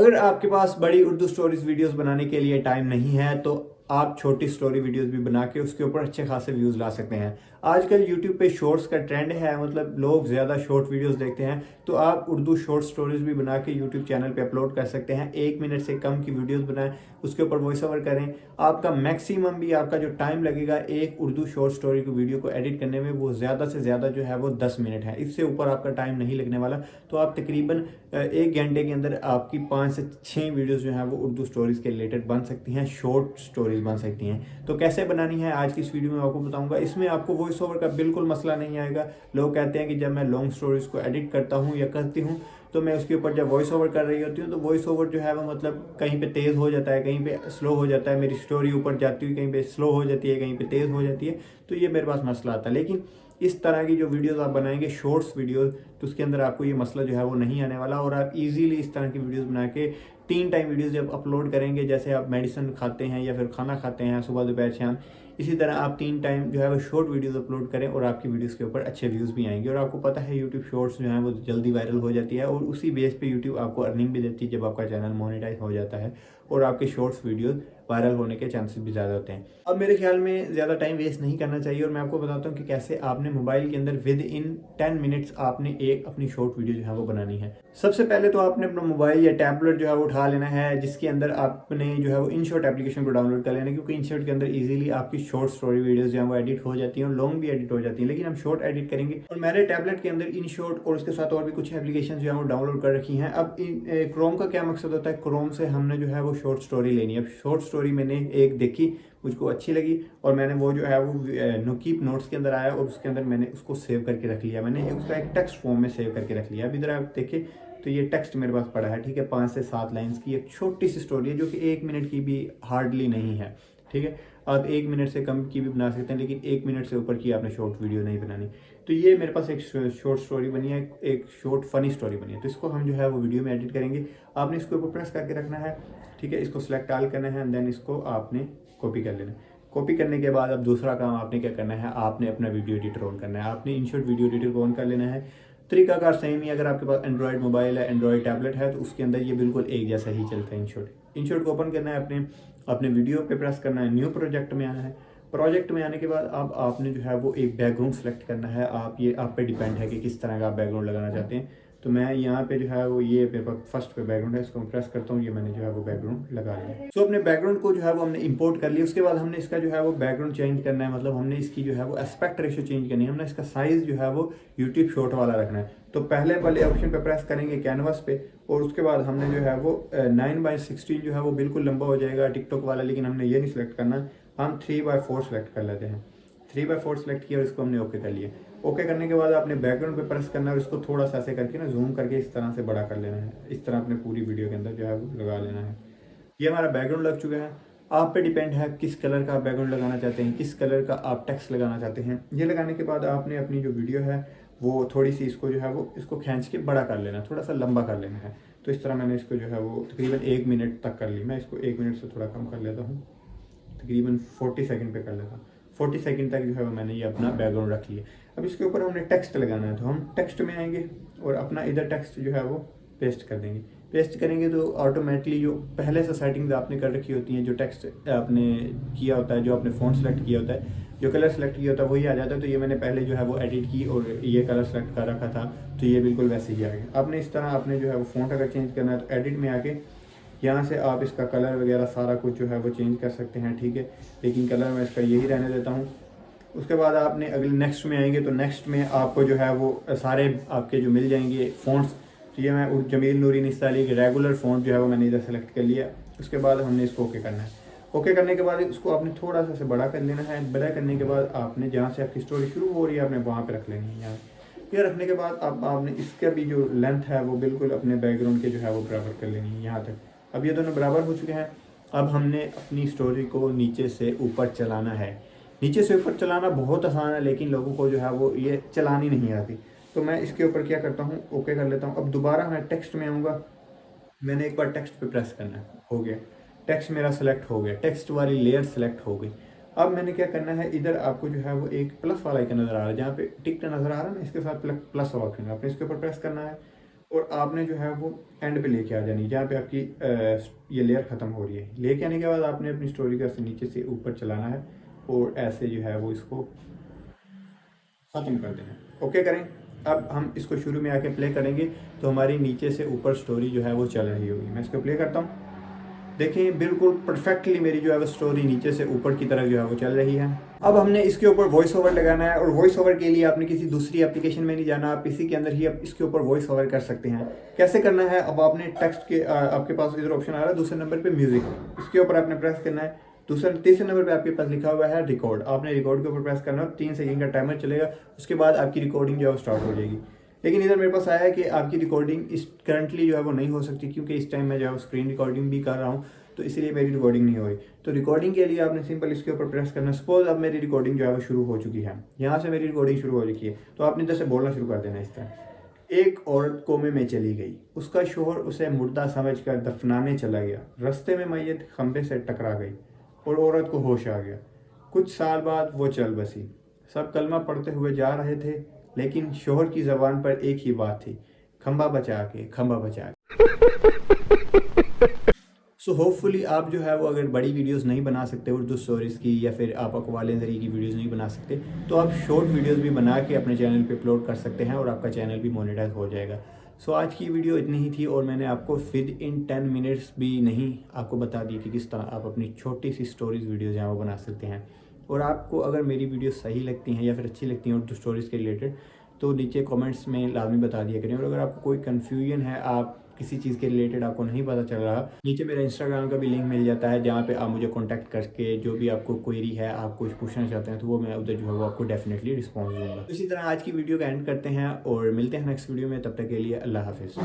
अगर आपके पास बड़ी उर्दू स्टोरीज वीडियोस बनाने के लिए टाइम नहीं है तो आप छोटी स्टोरी वीडियोस भी बना के उसके ऊपर अच्छे खासे व्यूज ला सकते हैं। आजकल यूट्यूब पे शॉर्ट्स का ट्रेंड है, मतलब लोग ज़्यादा शॉर्ट वीडियोस देखते हैं, तो आप उर्दू शॉर्ट स्टोरीज भी बना के यूट्यूब चैनल पे अपलोड कर सकते हैं। 1 मिनट से कम की वीडियोस बनाएं, उसके ऊपर वॉइस ओवर करें। आपका मैक्सिमम भी आपका जो टाइम लगेगा एक उर्दू शॉर्ट स्टोरी की वीडियो को एडिट करने में, वो ज़्यादा से ज़्यादा जो है वो 10 मिनट है। इससे ऊपर आपका टाइम नहीं लगने वाला। तो आप तकरीबन 1 घंटे के अंदर आपकी 5 से 6 वीडियोस जो है वो उर्दू स्टोरीज के रिलेटेड बन सकती हैं, शॉर्ट स्टोरीज बन सकती हैं। तो कैसे बनानी है आज की इस वीडियो में आपको बताऊंगा। इसमें आपको वॉइस ओवर का बिल्कुल मसला नहीं आएगा। लोग कहते हैं कि जब मैं लॉन्ग स्टोरीज को एडिट करता हूँ या करती हूँ तो मैं उसके ऊपर जब वॉइस ओवर कर रही होती हूँ तो वॉइस ओवर जो है वो मतलब कहीं पे तेज़ हो जाता है, कहीं पे स्लो हो जाता है, मेरी स्टोरी ऊपर जाती हुई कहीं पे स्लो हो जाती है, कहीं पे तेज़ हो जाती है। तो ये मेरे पास मसला आता है। लेकिन इस तरह की जो वीडियोस आप बनाएंगे शॉर्ट्स वीडियोस, तो उसके अंदर आपको ये मसला जो है वो नहीं आने वाला और आप इजीली इस तरह की वीडियोस बना के 3 टाइम वीडियोस जब अपलोड करेंगे, जैसे आप मेडिसिन खाते हैं या फिर खाना खाते हैं सुबह दोपहर शाम, इसी तरह आप 3 टाइम जो है वो शॉर्ट वीडियोस अपलोड करें और आपकी वीडियोस के ऊपर अच्छे व्यूज़ भी आएंगे। और आपको पता है यूट्यूब शॉर्ट्स जो है वो जल्दी वायरल हो जाती है और उसी बेस पे यूट्यूब आपको अर्निंग भी देती है जब आपका चैनल मोनेटाइज हो जाता है और आपके शॉर्ट्स वीडियोस वायरल होने के चांसेस भी ज़्यादा होते हैं। अब मेरे ख्याल में ज़्यादा टाइम वेस्ट नहीं करना चाहिए और मैं आपको बताता हूँ कि कैसे आपने मोबाइल के अंदर विद इन 10 मिनट्स आपने एक अपनी शॉर्ट वीडियो जो है वो बनानी है। सबसे पहले तो आपने अपना मोबाइल या टैबलेट जो है वो उठा लेना है, जिसके अंदर आपने जो है वो इनशॉट एप्लीकेशन को डाउनलोड कर लेना है, क्योंकि इनशॉट के अंदर इजीली आपकी शॉर्ट स्टोरी वीडियोस जो है वो एडिट हो जाती हैं और लॉन्ग भी एडिट हो जाती हैं, लेकिन हम शॉर्ट एडिट करेंगे। और मैंने टैबलेट के अंदर इनशॉट और उसके साथ और भी कुछ एप्लीकेशन जो है वो डाउनलोड कर रखी हैं। अब क्रोम का क्या मकसद होता है, क्रोम से हमने जो है वो शॉर्ट स्टोरी लेनी है। अब शॉर्ट स्टोरी मैंने एक देखी, मुझको अच्छी लगी और मैंने वो जो है वो कीप नोट्स के अंदर आया और उसके अंदर मैंने उसको सेव करके रख लिया। मैंने उसका एक टेक्स्ट फॉर्म में सेव करके रख लिया। अब इधर आप देखिए तो ये टेक्स्ट मेरे पास पड़ा है, ठीक है। 5 से 7 लाइन्स की एक छोटी सी स्टोरी है जो कि 1 मिनट की भी हार्डली नहीं है, ठीक है। आप 1 मिनट से कम की भी बना सकते हैं, लेकिन 1 मिनट से ऊपर की आपने शॉर्ट वीडियो नहीं बनानी। तो ये मेरे पास एक शॉर्ट स्टोरी बनी है, एक शॉर्ट फनी स्टोरी बनी है। तो इसको हम जो है वो वीडियो में एडिट करेंगे। आपने इसको ऊपर प्रेस करके रखना है, ठीक है। इसको सेलेक्ट ऑल करना है एंड देन इसको आपने कॉपी कर लेना है। कॉपी करने के बाद अब दूसरा काम आपने क्या करना है, आपने अपना वीडियो एडिटर ऑन करना है। आपने इनशॉट वीडियो एडिटर को ऑन कर लेना है। तरीकाकार सेम ही, अगर आपके पास एंड्रॉयड मोबाइल है, एंड्रॉयड टैबलेट है, तो उसके अंदर ये बिल्कुल एक जैसा ही चलता है। इनशॉट को ओपन करना है, अपने अपने वीडियो पे प्रेस करना है, न्यू प्रोजेक्ट में आना है। प्रोजेक्ट में आने के बाद अब आपने जो है वो एक बैकग्राउंड सेलेक्ट करना है। ये आप पे डिपेंड है कि किस तरह का आप बैकग्राउंड लगाना चाहते हैं। तो मैं यहाँ पे जो है वो ये पेपर फर्स्ट पे बैकग्राउंड है, इसको मैं प्रेस करता हूँ, ये मैंने जो है वो बैकग्राउंड लगा लिया। सो अपने बैकग्राउंड को जो है वो हमने इंपोर्ट कर लिया। उसके बाद हमने इसका जो है वो बैकग्राउंड चेंज करना है, मतलब हमने इसकी जो है वो एस्पेक्ट रेशियो चेंज करनी है। हमने इसका साइज जो है वो यूट्यूब शॉर्ट वाला रखना है। तो पहले वाले ऑप्शन पे प्रेस करेंगे कैनवास पे और उसके बाद हमने जो है वो 9:16 जो है वो बिल्कुल लंबा हो जाएगा टिकटॉक वाला, लेकिन हमने ये नहीं सिलेक्ट करना, हम 3:4 सेलेक्ट कर लेते हैं। 3:4 सेलेक्ट किया और इसको हमने ओके कर लिया। ओके करने के बाद आपने बैकग्राउंड पे प्रेस करना है और इसको थोड़ा सा ऐसे करके ना जूम करके इस तरह से बड़ा कर लेना है। इस तरह अपने पूरी वीडियो के अंदर जो है वो लगा लेना है। ये हमारा बैकग्राउंड लग चुका है। आप पे डिपेंड है किस कलर का आप बैकग्राउंड लगाना चाहते हैं, किस कलर का आप टेक्स्ट लगाना चाहते हैं। ये लगाने के बाद आपने अपनी जो वीडियो है वो थोड़ी सी इसको जो है वो इसको खींच के बड़ा कर लेना, थोड़ा सा लंबा कर लेना है। तो इस तरह मैंने इसको जो है वो तकरीबन 1 मिनट तक कर ली। मैं इसको 1 मिनट से थोड़ा कम कर लेता हूँ, तकरीबन 40 सेकंड पे कर लेता हूँ। 40 सेकंड तक जो है वो मैंने ये अपना बैकग्राउंड रख लिया। अब इसके ऊपर हमने टेक्स्ट लगाना है, तो हम टेक्स्ट में आएंगे और अपना इधर टेक्स्ट जो है वो पेस्ट कर देंगे। पेस्ट करेंगे तो ऑटोमेटिकली जो पहले से सेटिंग्स आपने कर रखी होती हैं, जो टेक्स्ट आपने किया होता है, जो आपने फ़ॉन्ट सेलेक्ट किया होता है, जो कलर सेलेक्ट किया होता है वही आ जाता है। तो ये मैंने पहले जो है वो एडिट की और ये कलर सेलेक्ट कर रखा था, तो ये बिल्कुल वैसे ही आ गया। आपने इस तरह आपने जो है वो फ़ॉन्ट अगर चेंज करना है तो एडिट में आके यहाँ से आप इसका कलर वगैरह सारा कुछ जो है वो चेंज कर सकते हैं, ठीक है। लेकिन कलर मैं इसका यही रहने देता हूँ। उसके बाद आपने अगले नेक्स्ट में आएंगे तो नेक्स्ट में आपको जो है वो सारे आपके जो मिल जाएंगे फ़ॉन्ट्स। तो ये मैं जमील नूरी निस्ताली की रेगुलर फ़ॉन्ट जो है वो मैंने इधर सेलेक्ट कर लिया। उसके बाद हमने इसको ओके करना है। ओके करने के बाद उसको आपने थोड़ा सा बड़ा कर लेना है। बड़ा करने के बाद आपने जहाँ से आपकी स्टोरी शुरू हो रही है आपने वहाँ पर रख लेनी है। यहाँ ये रखने के बाद अब आपने इसका भी जो लेंथ है वो बिल्कुल अपने बैकग्राउंड के जो है वो बराबर कर लेनी है यहाँ तक। अब ये दोनों बराबर हो चुके हैं। अब हमने अपनी स्टोरी को नीचे से ऊपर चलाना है। नीचे से ऊपर चलाना बहुत आसान है, लेकिन लोगों को जो है वो ये चलानी नहीं आती। तो मैं इसके ऊपर क्या करता हूँ, ओके कर लेता हूँ। अब दोबारा मैं टेक्स्ट में आऊँगा, मैंने एक बार टेक्स्ट पे प्रेस करना है, हो गया टेक्स्ट मेरा सेलेक्ट हो गया, टेक्स्ट वाली लेयर सेलेक्ट हो गई। अब मैंने क्या करना है, इधर आपको जो है वो एक प्लस वाला आइकन नज़र आ रहा है, जहाँ पे टिक नज़र आ रहा है ना, इसके साथ प्लस वाला ऑप्शन है, आपने इसके ऊपर प्रेस करना है और आपने जो है वो एंड पे लेके आ जानी, जहाँ पे आपकी ये लेयर ख़त्म हो रही है। लेके आने के बाद आपने अपनी स्टोरी का नीचे से ऊपर चलाना है और ऐसे जो है वो इसको ख़त्म कर देना है। ओके करें। अब हम इसको शुरू में आके प्ले करेंगे तो हमारी नीचे से ऊपर स्टोरी जो है वो चल रही होगी। मैं इसको प्ले करता हूँ। देखिए बिल्कुल परफेक्टली मेरी जो है वो स्टोरी नीचे से ऊपर की तरफ जो है वो चल रही है। अब हमने इसके ऊपर वॉइस ओवर लगाना है और वॉइस ओवर के लिए आपने किसी दूसरी एप्लीकेशन में नहीं जाना, आप इसी के अंदर ही आप इसके ऊपर वॉइस ओवर कर सकते हैं। कैसे करना है, अब आपने टेक्स्ट के आपके पास इधर ऑप्शन आ रहा है दूसरे नंबर पे म्यूजिक, इसके ऊपर आपने प्रेस करना है। तीसरे नंबर पे आपके पास लिखा हुआ है रिकॉर्ड, आपने रिकॉर्ड के ऊपर प्रेस करना है। 3 सेकंड का टाइमर चलेगा, उसके बाद आपकी रिकॉर्डिंग जो है वो स्टार्ट हो जाएगी। लेकिन इधर मेरे पास आया है कि आपकी रिकॉर्डिंग इस करंटली जो है वो नहीं हो सकती, क्योंकि इस टाइम मैं जो है स्क्रीन रिकॉर्डिंग भी कर रहा हूँ, तो इसलिए मेरी रिकॉर्डिंग नहीं हुई। तो रिकॉर्डिंग के लिए आपने सिंपल इसके ऊपर प्रेस करना। सपोज अब मेरी रिकॉर्डिंग जो है वो शुरू हो चुकी है, यहाँ से मेरी रिकॉर्डिंग शुरू हो चुकी है, तो आपने इधर से बोलना शुरू कर देना इस तरह। एक औरत कोमे में चली गई, उसका शोहर उसे मुर्दा समझकर दफनाने चला गया। रास्ते में मैयत खंबे से टकरा गई और औरत को होश आ गया। कुछ साल बाद वो चल बसी। सब कलमा पढ़ते हुए जा रहे थे, लेकिन शोहर की जबान पर एक ही बात थी, खंबा बचा के, खंबा बचा के। सो होपफुली आप जो है वो अगर बड़ी वीडियोस नहीं बना सकते उर्दू स्टोरीज़ की, या फिर आप अकवाल ज़रिए की वीडियोस नहीं बना सकते, तो आप शॉर्ट वीडियोस भी बना के अपने चैनल पे अपलोड कर सकते हैं और आपका चैनल भी मोनेटाइज हो जाएगा। सो आज की वीडियो इतनी ही थी और मैंने आपको विद इन 10 मिनट्स भी नहीं आपको बता दी कि किस तरह आप अपनी छोटी सी स्टोरीज़ वीडियोज़ यहाँ वो बना सकते हैं। और आपको अगर मेरी वीडियो सही लगती हैं या फिर अच्छी लगती हैं उर्दू स्टोरीज़ के रिलेटेड, तो नीचे कमेंट्स में लाजमी बता दिया करें। और अगर आपको कोई कन्फ्यूजन है, आप किसी चीज़ के रिलेटेड आपको नहीं पता चल रहा, नीचे मेरा इंस्टाग्राम का भी लिंक मिल जाता है, जहाँ पे आप मुझे कांटेक्ट करके जो भी आपको क्वेरी है, आप कुछ पूछना चाहते हैं, तो वो मैं उधर जो है वो आपको डेफिनेटली रिस्पॉन्स दूंगा। इसी तरह आज की वीडियो का एंड करते हैं और मिलते हैं नेक्स्ट वीडियो में। तब तक के लिए अल्लाह हाफिज़।